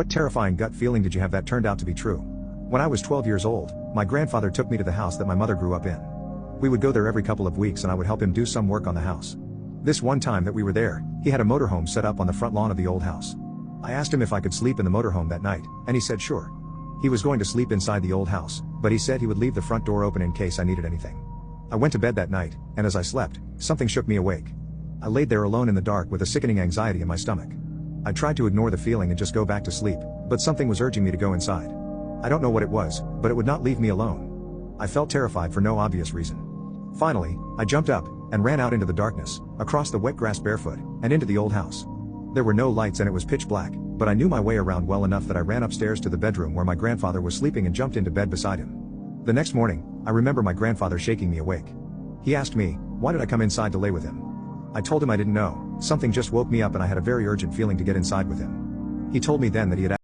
What terrifying gut feeling did you have that turned out to be true? When I was 12 years old, my grandfather took me to the house that my mother grew up in. We would go there every couple of weeks and I would help him do some work on the house. This one time that we were there, he had a motorhome set up on the front lawn of the old house. I asked him if I could sleep in the motorhome that night, and he said sure. He was going to sleep inside the old house, but he said he would leave the front door open in case I needed anything. I went to bed that night, and as I slept, something shook me awake. I laid there alone in the dark with a sickening anxiety in my stomach. I tried to ignore the feeling and just go back to sleep, but something was urging me to go inside. I don't know what it was, but it would not leave me alone. I felt terrified for no obvious reason. Finally, I jumped up, and ran out into the darkness, across the wet grass barefoot, and into the old house. There were no lights and it was pitch black, but I knew my way around well enough that I ran upstairs to the bedroom where my grandfather was sleeping and jumped into bed beside him. The next morning, I remember my grandfather shaking me awake. He asked me, why did I come inside to lay with him? I told him I didn't know, something just woke me up and I had a very urgent feeling to get inside with him. He told me then that he had